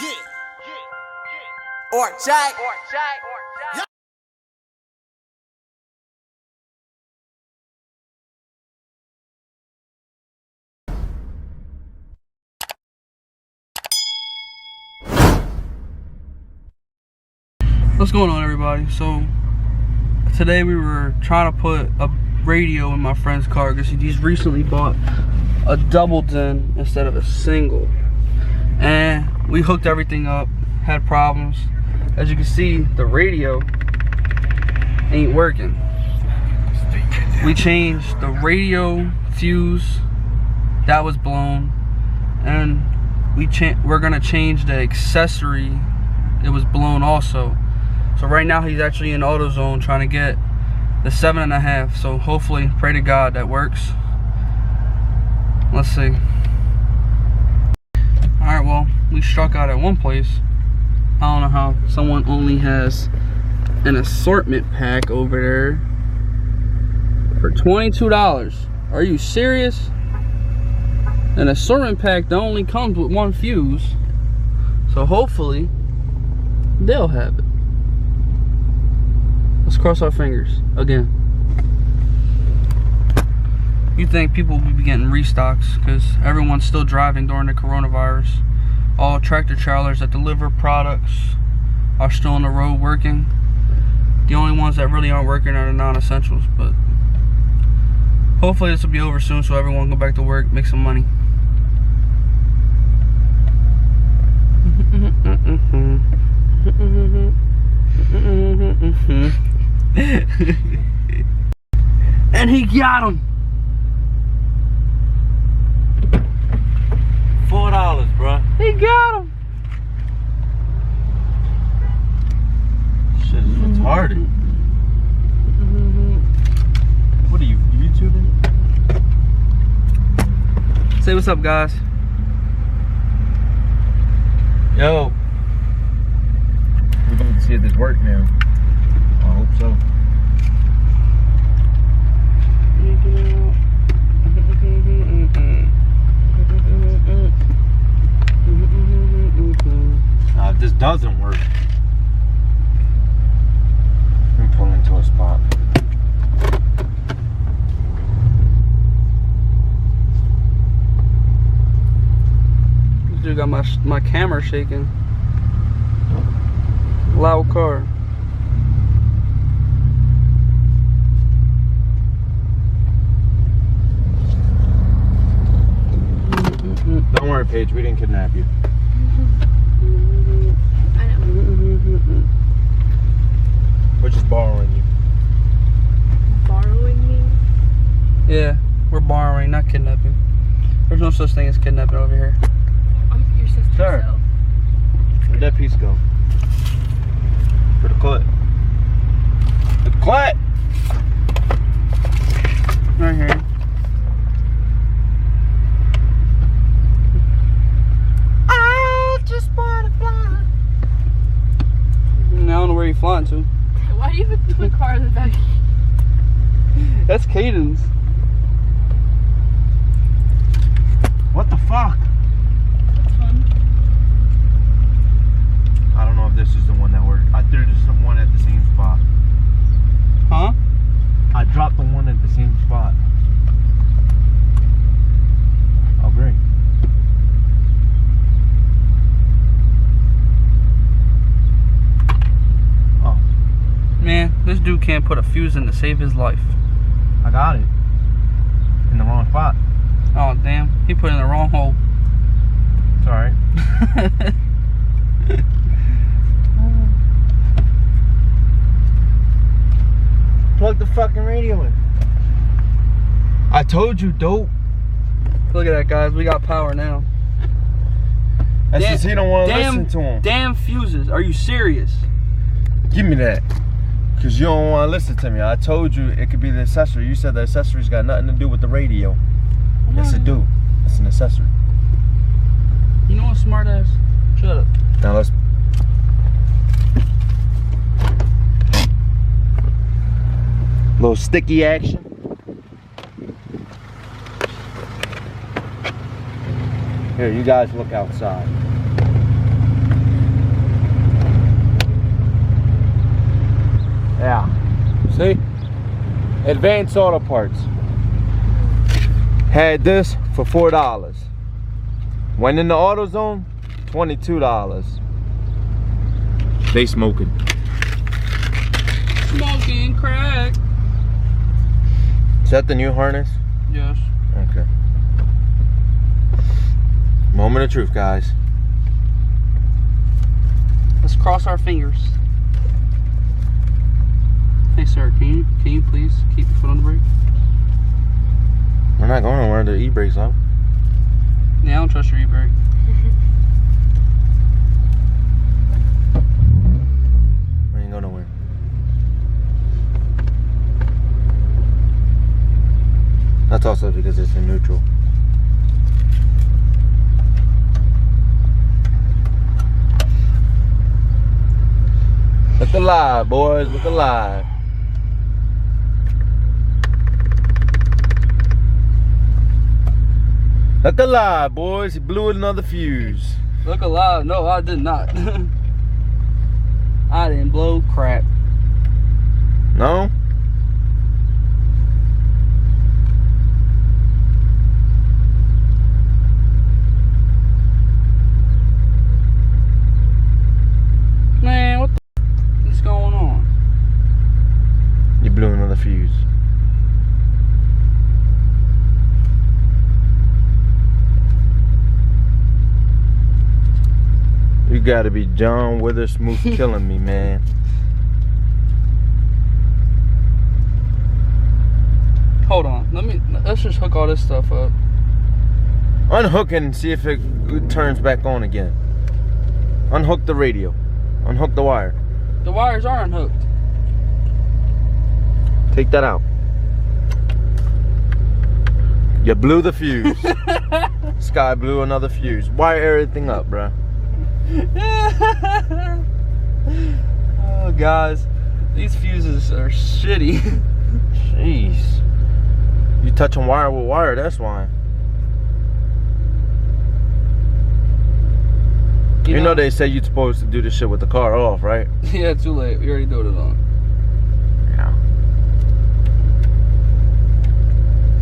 Yeah. Or Jack. Yeah. What's going on, everybody? So today we were trying to put a radio in my friend's car because he's recently bought a double din instead of a single, and we hooked everything up, had problems. As you can see, the radio ain't working. We changed the radio fuse that was blown, and we're gonna change the accessory. It was blown also. So right now he's actually in AutoZone trying to get the 7.5. So hopefully, pray to God that works. Let's see. Alright, well, we struck out at one place. I don't know how someone only has an assortment pack over there for $22. Are you serious? An assortment pack that only comes with one fuse. So hopefully they'll have it. Let's cross our fingers again. You think people will be getting restocks because everyone's still driving during the coronavirus. All tractor trailers that deliver products are still on the road working. The only ones that really aren't working are the non-essentials, but hopefully this will be over soon so everyone can go back to work, make some money. And he got him. $4, bro. He got him. Shit is retarded. What are you, YouTubing? Say what's up, guys. Yo. We're going to see if this works now. I hope so. If this doesn't work, I'm pulling into a spot. This dude got my camera shaking. Loud car. Don't worry, Paige, we didn't kidnap you. I know. We're just borrowing you. Borrowing me? Yeah, we're borrowing, not kidnapping. There's no such thing as kidnapping over here. I'm your sister, Sir. so. Where'd that piece go? For the clip. The clip! Right here. I just wanna fly. I don't know where you're flying to. Why do you put the car in the back? That's Caden's. What the fuck? That's fun. I don't know if this is the one that worked. I threw one at the same spot. Huh? I dropped the one at the same spot. Oh, great. Oh, Man, this dude can't put a fuse in to save his life. I got it. In the wrong spot. Oh, damn. He put it in the wrong hole. It's alright. Plug the fucking radio in. I told you, dope. Look at that, guys. We got power now. That's just he don't want to listen to him. Damn fuses. Are you serious? Give me that. Because you don't want to listen to me. I told you it could be the accessory. You said the accessory's got nothing to do with the radio. Yes, it do. It's an accessory. You know what, smart ass? Shut up. Now let's... little sticky action. Here, you guys look outside. Yeah. See? Advanced Auto Parts. Had this for $4. Went in the AutoZone, $22. They smoking. Smoking crack. Is that the new harness? Yes. Okay. Moment of truth, guys. Let's cross our fingers. Hey sir, can you please keep your foot on the brake? We're not going nowhere. The e-brake's on. Yeah, I don't trust your e-brake. We ain't going nowhere. That's also because it's in neutral. Look alive, boys. Look alive. Look alive, boys. He blew another fuse. Look alive. No, I did not. I didn't blow crap. No? Man, what the f is going on? You blew another fuse. You gotta be John Witherspoon killing me, man. Hold on. Let's just hook all this stuff up. Unhook it and see if it turns back on again. Unhook the radio. Unhook the wire. The wires are unhooked. Take that out. You blew the fuse. Sky blew another fuse. Wire everything up, bruh. Oh, guys. These fuses are shitty. Jeez. You touching wire with wire, that's why. You know they say you're supposed to do this shit with the car off, right? Yeah, too late. We already doing it on. Yeah.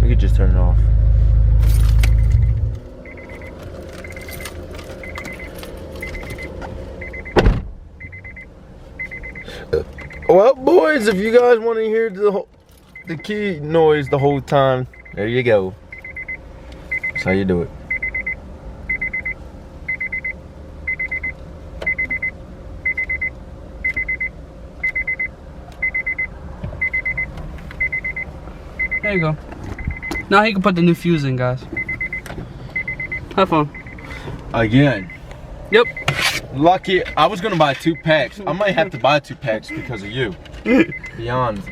We could just turn it off. Well, boys, if you guys want to hear the key noise the whole time, there you go. That's how you do it. There you go. Now he can put the new fuse in, guys. Have fun. Again. Yep. Lucky, I was gonna buy 2 packs. I might have to buy 2 packs because of you. Be honest.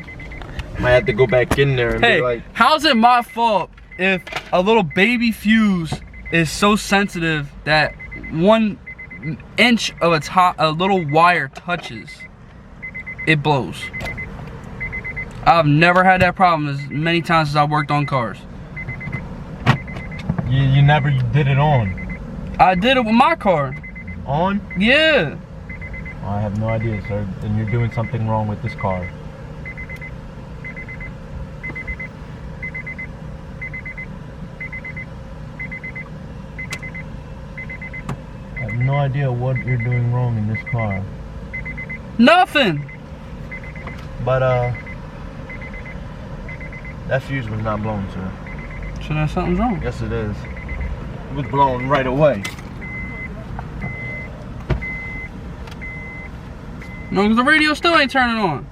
Might have to go back in there and be like, how's it my fault if a little baby fuse is so sensitive that 1 inch of a little wire touches, it blows? I've never had that problem as many times as I worked on cars. you never did it on. I did it with my car. On? Yeah. I have no idea, sir. Then you're doing something wrong with this car. I have no idea what you're doing wrong in this car. Nothing. But that fuse was not blown, sir. Should I have something wrong? Yes, it is. It was blown right away. No, because the radio still ain't turning on.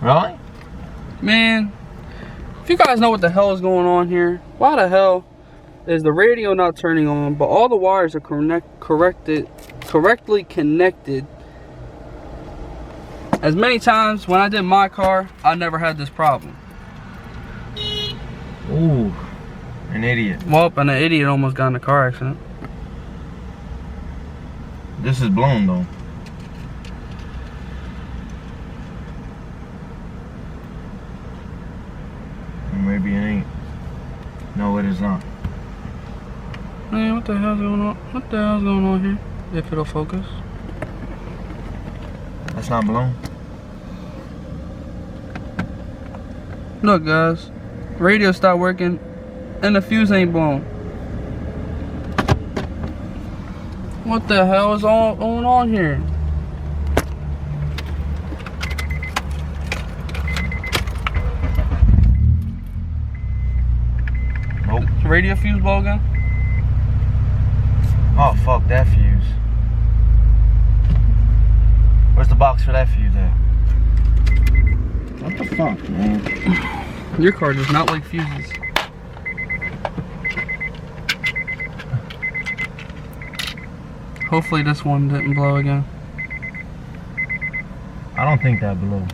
Really? Man, if you guys know what the hell is going on here, why the hell is the radio not turning on, but all the wires are correctly connected? As many times when I did my car, I never had this problem. Ooh, an idiot. Well, and an idiot almost got in a car accident. This is blown though. Or maybe it ain't. No, it is not. Man, what the hell's going on? What the hell's going on here? If it'll focus. That's not blown. Look, guys. Radio stopped working and the fuse ain't blown. What the hell is all going on here? Nope. Is the radio fuse blow again? Oh, fuck that fuse. Where's the box for that fuse at? What the fuck, man? Your car does not like fuses. Hopefully this one didn't blow again. I don't think that blew.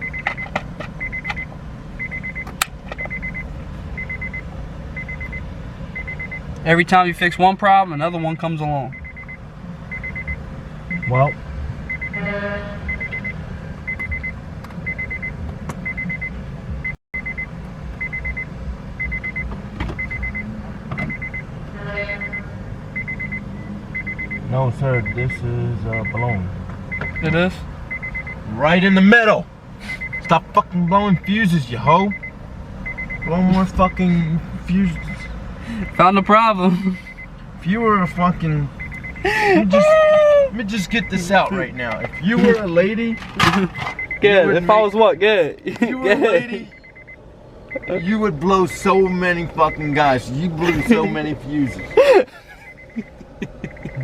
Every time you fix one problem, another one comes along. Well. No, sir, this is blown. It is? Right in the middle. Stop fucking blowing fuses, you hoe. Blow more fucking fuses. Found the problem. If you were a fucking... let me just get this out right now. If you were a lady... Good. If I was what? Good. If you were a lady... You would blow so many fucking guys. You blew so many fuses.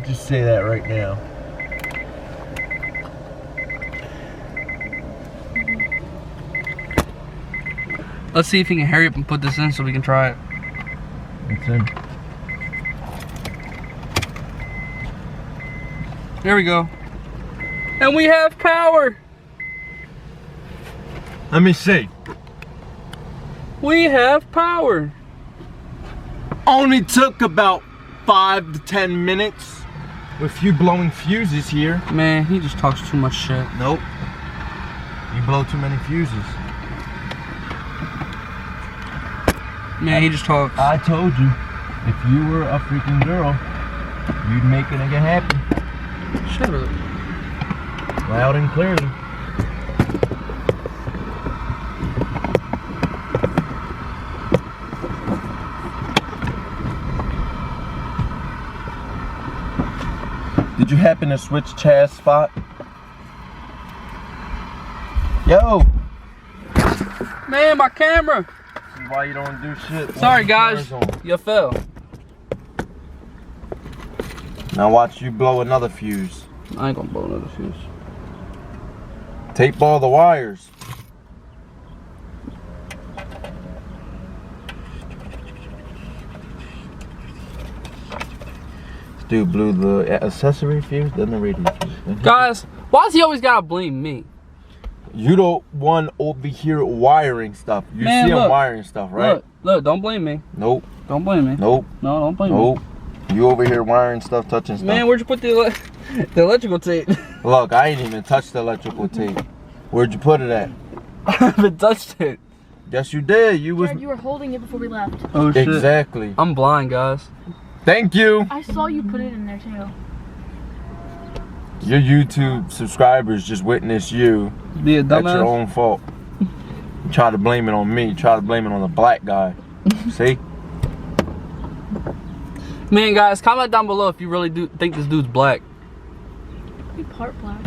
Just say that right now. Let's see if he can hurry up and put this in so we can try it. It's in. There we go. And we have power. Let me see. We have power. Only took about 5 to 10 minutes with you blowing fuses here. Man, he just talks too much shit. Nope. You blow too many fuses. Man, he just talks. I told you, if you were a freaking girl, you'd make a nigga happy. Shut up. Loud and clearly. Did you happen to switch Chaz spot? Yo! Man, my camera. This is why you don't do shit. Sorry, guys. You fell. Now watch you blow another fuse. I ain't gonna blow another fuse. Tape all the wires. This dude blew the accessory fuse, then the radio fuse. Guys, why does he always gotta blame me? You don't one over here wiring stuff. You Man, see him look. wiring stuff, right? Look, don't blame me. Nope. Don't blame me. Nope. No, don't blame Nope. You over here wiring stuff, touching me. stuff. Man, where'd you put the electrical tape? Look, I ain't even touched the electrical tape. Where'd you put it at? I haven't touched it. Yes, you did. You was Jared, you were holding it before we left. Oh shit. exactly. I'm blind, guys. Thank you. I saw you put it in there too. Your YouTube subscribers just witnessed you. Be a That's your dumbass. own fault. You try to blame it on me. Try to blame it on the black guy. See? Man, guys, comment down below if you really do think this dude's black. Be part black.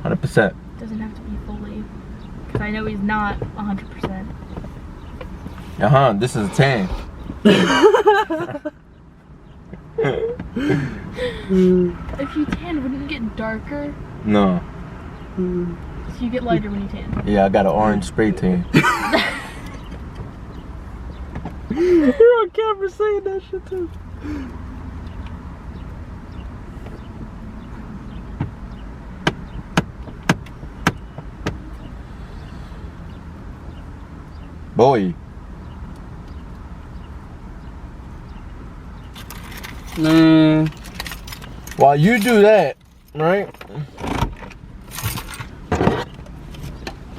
100%. Doesn't have to be fully. Because I know he's not 100%. This is a 10. If you tan, wouldn't you get darker? No. So you get lighter when you tan. Yeah, I got an orange spray tan. You're on camera saying that shit too. Boy. Man. While you do that, right?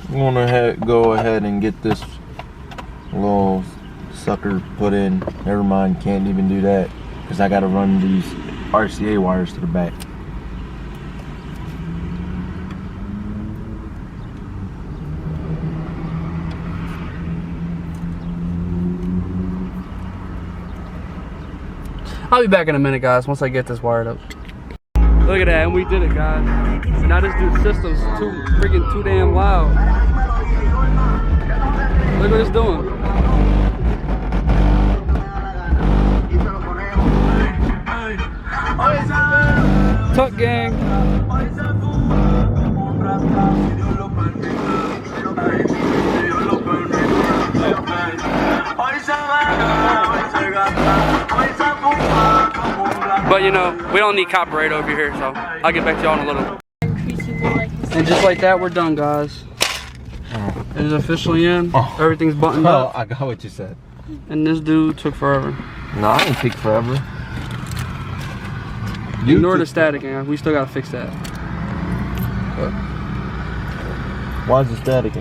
I'm gonna go ahead and get this little sucker put in. Never mind, can't even do that. Because I got to run these RCA wires to the back. I'll be back in a minute, guys, once I get this wired up. Look at that, and we did it, guys. And now this dude's system's too damn loud. Look what it's doing. Tuck gang. But you know, we don't need copyright over here, so I'll get back to y'all in a little. And just like that, we're done, guys. It is officially in. Everything's buttoned up. I got what you said. And this dude took forever. No, I didn't take forever. Ignore the static, gang. We still gotta fix that. But why is it static?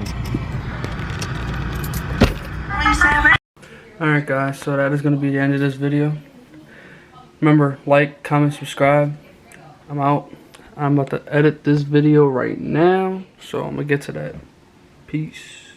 alright, guys, so that is gonna be the end of this video. Remember, like, comment, subscribe. I'm out. I'm about to edit this video right now, so I'm gonna get to that. Peace.